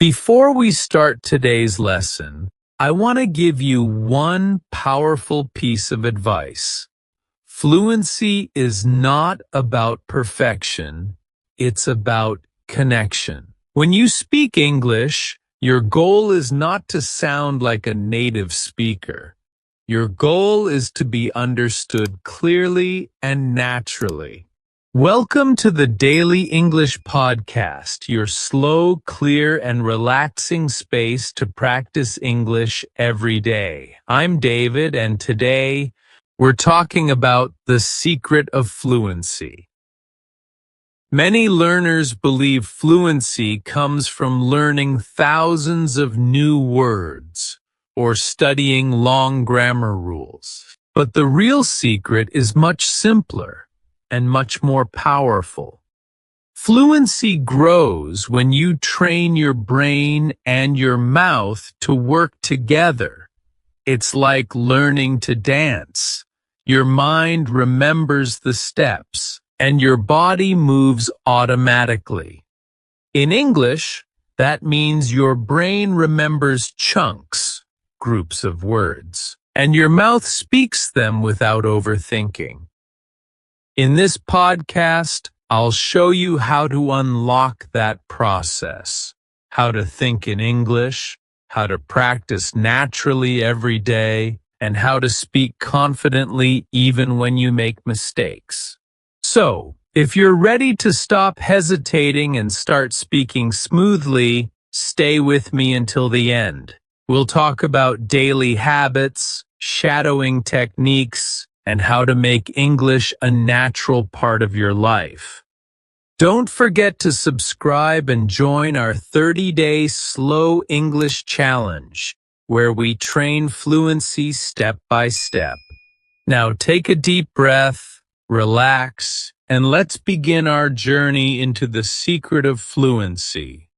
Before we start today's lesson, I want to give you one powerful piece of advice. Fluency is not about perfection, it's about connection. When you speak English, your goal is not to sound like a native speaker. Your goal is to be understood clearly and naturally. Welcome to the Daily English Podcast, your slow, clear, and relaxing space to practice English every day. I'm David, and today we're talking about the secret of fluency. Many learners believe fluency comes from learning thousands of new words or studying long grammar rules. But the real secret is much simpler and much more powerful. Fluency grows when you train your brain and your mouth to work together. It's like learning to dance. Your mind remembers the steps, and your body moves automatically. In English, that means your brain remembers chunks, groups of words, and your mouth speaks them without overthinking. In this podcast, I'll show you how to unlock that process, how to think in English, how to practice naturally every day, and how to speak confidently even when you make mistakes. So, if you're ready to stop hesitating and start speaking smoothly, stay with me until the end. We'll talk about daily habits, shadowing techniques, and how to make English a natural part of your life. Don't forget to subscribe and join our 30-day Slow English Challenge, where we train fluency step by step. Now take a deep breath, relax, and let's begin our journey into the secret of fluency.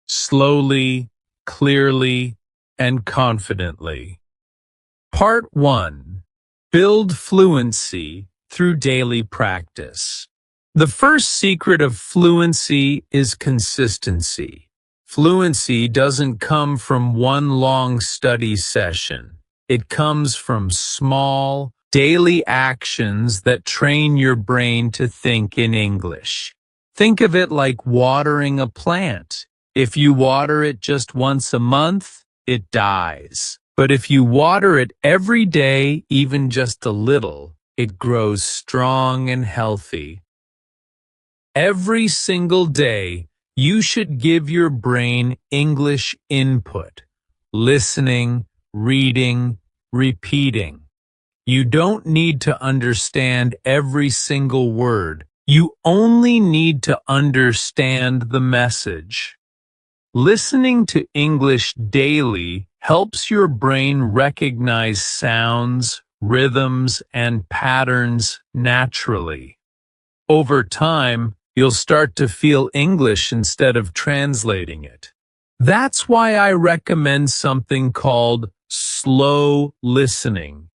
Slowly, clearly, and confidently. Part 1. Build fluency through daily practice. The first secret of fluency is consistency. Fluency doesn't come from one long study session. It comes from small, daily actions that train your brain to think in English. Think of it like watering a plant. If you water it just once a month, it dies. But if you water it every day, even just a little, it grows strong and healthy. Every single day, you should give your brain English input, listening, reading, repeating. You don't need to understand every single word. You only need to understand the message. Listening to English daily helps your brain recognize sounds, rhythms, and patterns naturally. Over time, you'll start to feel English instead of translating it. That's why I recommend something called slow listening.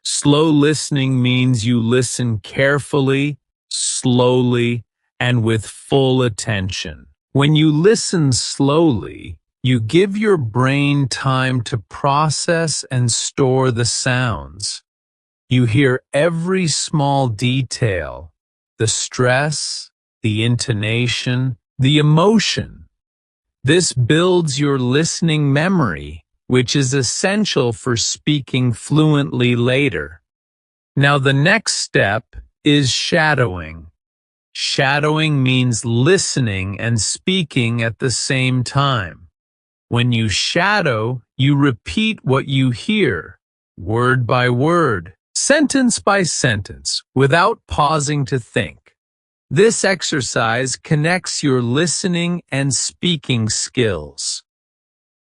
Slow listening means you listen carefully, slowly, and with full attention. When you listen slowly, you give your brain time to process and store the sounds. You hear every small detail, the stress, the intonation, the emotion. This builds your listening memory, which is essential for speaking fluently later. Now the next step is shadowing. Shadowing means listening and speaking at the same time. When you shadow, you repeat what you hear, word by word, sentence by sentence, without pausing to think. This exercise connects your listening and speaking skills.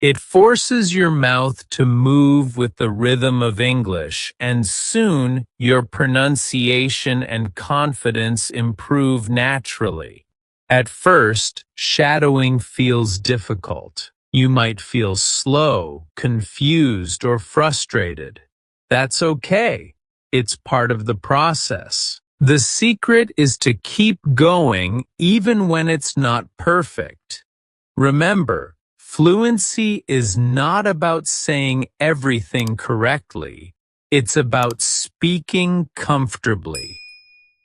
It forces your mouth to move with the rhythm of English, and soon your pronunciation and confidence improve naturally. At first, shadowing feels difficult. You might feel slow, confused, or frustrated. That's okay. It's part of the process. The secret is to keep going even when it's not perfect. Remember, Fluency is not about saying everything correctly. It's about speaking comfortably.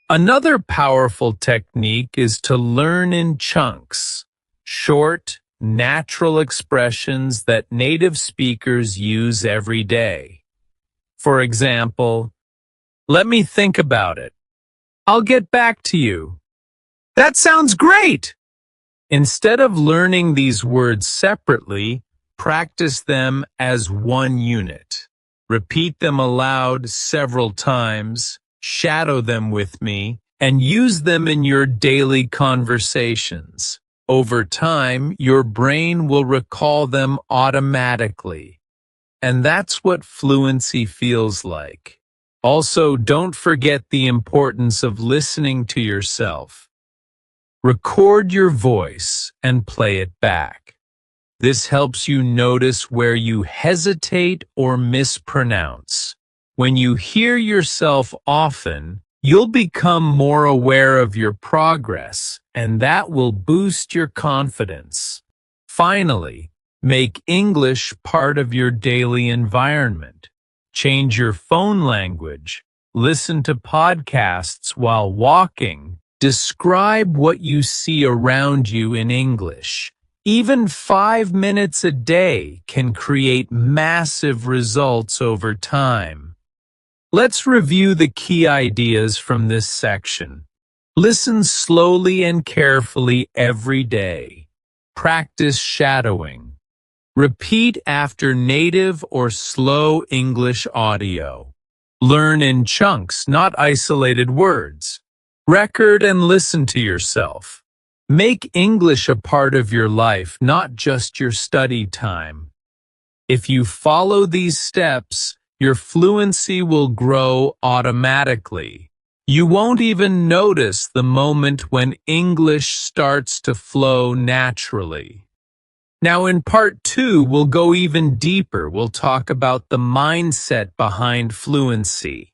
Another powerful technique is to learn in chunks, short, natural expressions that native speakers use every day. For example, "Let me think about it. I'll get back to you." "That sounds great!" Instead of learning these words separately, practice them as one unit. Repeat them aloud several times, shadow them with me, and use them in your daily conversations. Over time, your brain will recall them automatically. And that's what fluency feels like. Also, don't forget the importance of listening to yourself. Record your voice and play it back. This helps you notice where you hesitate or mispronounce. When you hear yourself often, you'll become more aware of your progress, and that will boost your confidence. Finally, make English part of your daily environment. Change your phone language. Listen to podcasts while walking. Describe what you see around you in English. Even 5 minutes a day can create massive results over time. Let's review the key ideas from this section. Listen slowly and carefully every day. Practice shadowing. Repeat after native or slow English audio. Learn in chunks, not isolated words. Record and listen to yourself. Make English a part of your life, not just your study time. If you follow these steps, your fluency will grow automatically. You won't even notice the moment when English starts to flow naturally. Now in part 2, we'll go even deeper. We'll talk about the mindset behind fluency.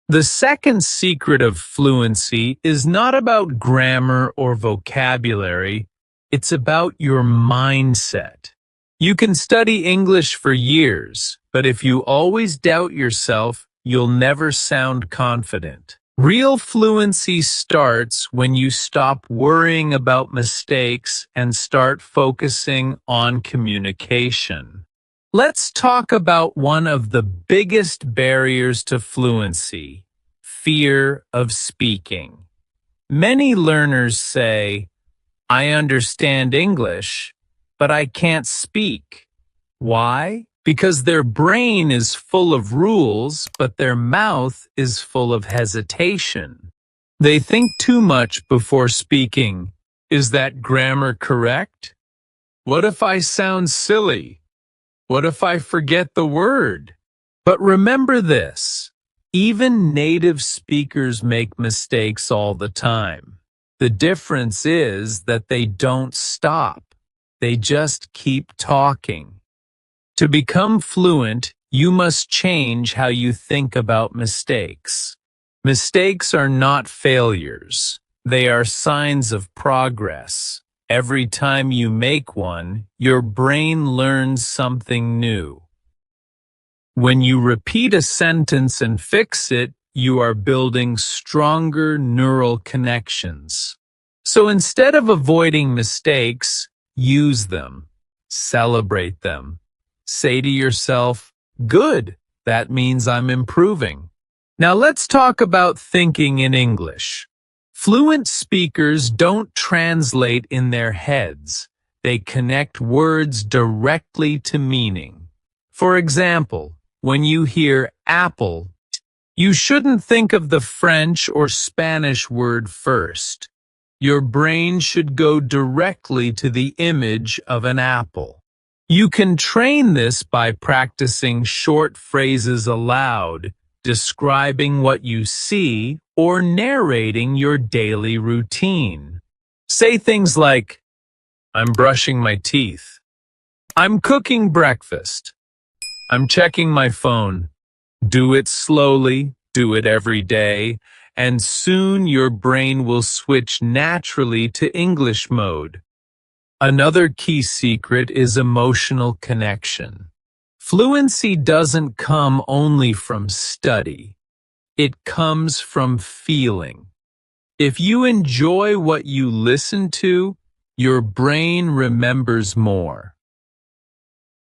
The second secret of fluency is not about grammar or vocabulary, it's about your mindset. You can study English for years, but if you always doubt yourself, you'll never sound confident. Real fluency starts when you stop worrying about mistakes and start focusing on communication. Let's talk about one of the biggest barriers to fluency: fear of speaking. Many learners say, "I understand English, but I can't speak." Why? Because their brain is full of rules, but their mouth is full of hesitation. They think too much before speaking. Is that grammar correct? What if I sound silly? What if I forget the word? But remember this, even native speakers make mistakes all the time. The difference is that they don't stop. They just keep talking. To become fluent, you must change how you think about mistakes. Mistakes are not failures. They are signs of progress. Every time you make one, your brain learns something new. When you repeat a sentence and fix it, you are building stronger neural connections. So instead of avoiding mistakes, use them. Celebrate them. Say to yourself, "Good, that means I'm improving." Now let's talk about thinking in English. Fluent speakers don't translate in their heads. They connect words directly to meaning. For example, when you hear apple, you shouldn't think of the French or Spanish word first. Your brain should go directly to the image of an apple. You can train this by practicing short phrases aloud, describing what you see, or narrating your daily routine. Say things like, "I'm brushing my teeth. I'm cooking breakfast. I'm checking my phone." Do it slowly, do it every day, and soon your brain will switch naturally to English mode. Another key secret is emotional connection. Fluency doesn't come only from study. It comes from feeling. If you enjoy what you listen to, your brain remembers more.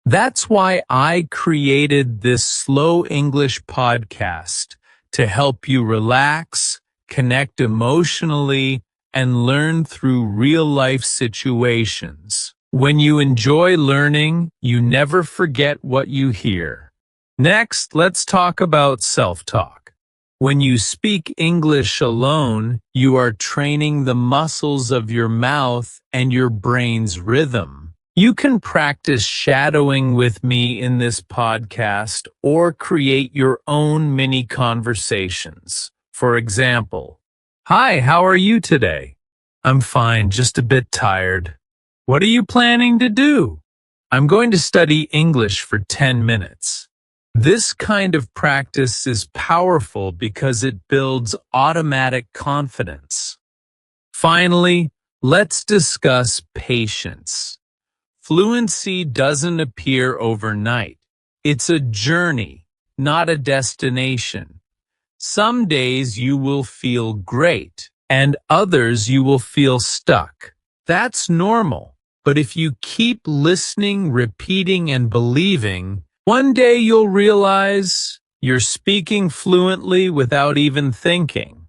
That's why I created this Slow English podcast, to help you relax, connect emotionally, and learn through real-life situations. When you enjoy learning, you never forget what you hear. Next, let's talk about self-talk. When you speak English alone, you are training the muscles of your mouth and your brain's rhythm. You can practice shadowing with me in this podcast or create your own mini conversations. For example, "Hi, how are you today?" "I'm fine, just a bit tired." "What are you planning to do?" "I'm going to study English for 10 minutes. This kind of practice is powerful because it builds automatic confidence. Finally, let's discuss patience. Fluency doesn't appear overnight. It's a journey, not a destination. Some days you will feel great, and others you will feel stuck. That's normal. But if you keep listening, repeating, and believing, one day you'll realize you're speaking fluently without even thinking.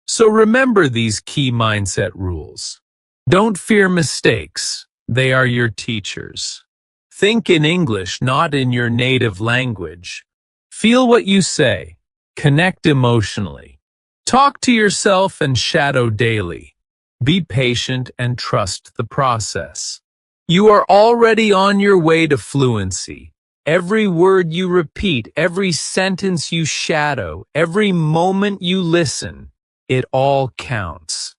So remember these key mindset rules. Don't fear mistakes. They are your teachers. Think in English, not in your native language. Feel what you say. Connect emotionally. Talk to yourself and shadow daily. Be patient and trust the process. You are already on your way to fluency. Every word you repeat, every sentence you shadow, every moment you listen, it all counts.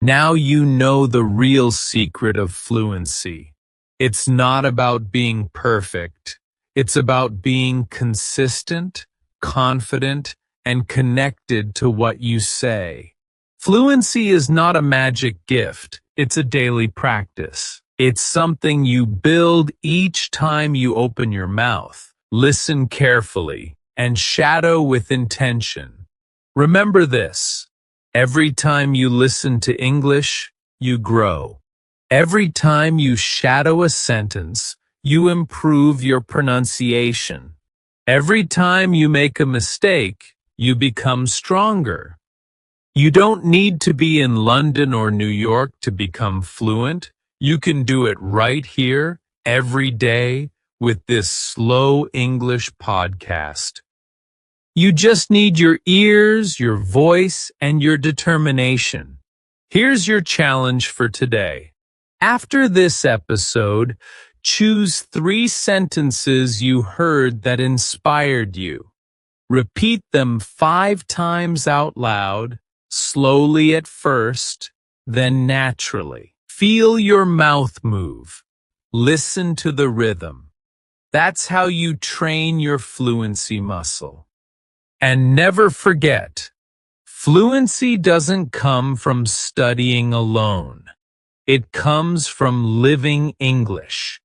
Now you know the real secret of fluency. It's not about being perfect. It's about being consistent, confident, and connected to what you say. Fluency is not a magic gift. It's a daily practice. It's something you build each time you open your mouth, listen carefully, and shadow with intention. Remember this: every time you listen to English, you grow. Every time you shadow a sentence, you improve your pronunciation. Every time you make a mistake, you become stronger. You don't need to be in London or New York to become fluent. You can do it right here, every day, with this Slow English podcast. You just need your ears, your voice, and your determination. Here's your challenge for today. After this episode, choose 3 sentences you heard that inspired you. Repeat them 5 times out loud, slowly at first, then naturally. Feel your mouth move. Listen to the rhythm. That's how you train your fluency muscle. And never forget, fluency doesn't come from studying alone. It comes from living English.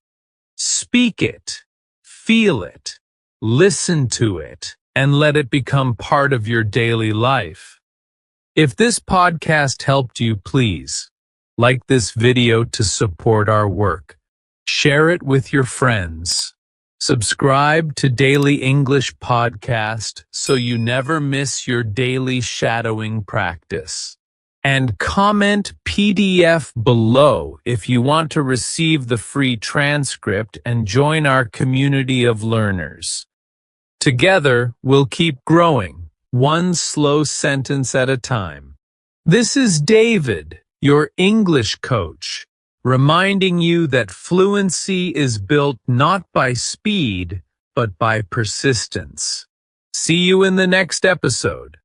Speak it, feel it, listen to it, and let it become part of your daily life. If this podcast helped you, please like this video to support our work. Share it with your friends. Subscribe to Daily English Podcast so you never miss your daily shadowing practice. And comment PDF below if you want to receive the free transcript and join our community of learners. Together, we'll keep growing, one slow sentence at a time. This is David, your English coach, reminding you that fluency is built not by speed, but by persistence. See you in the next episode.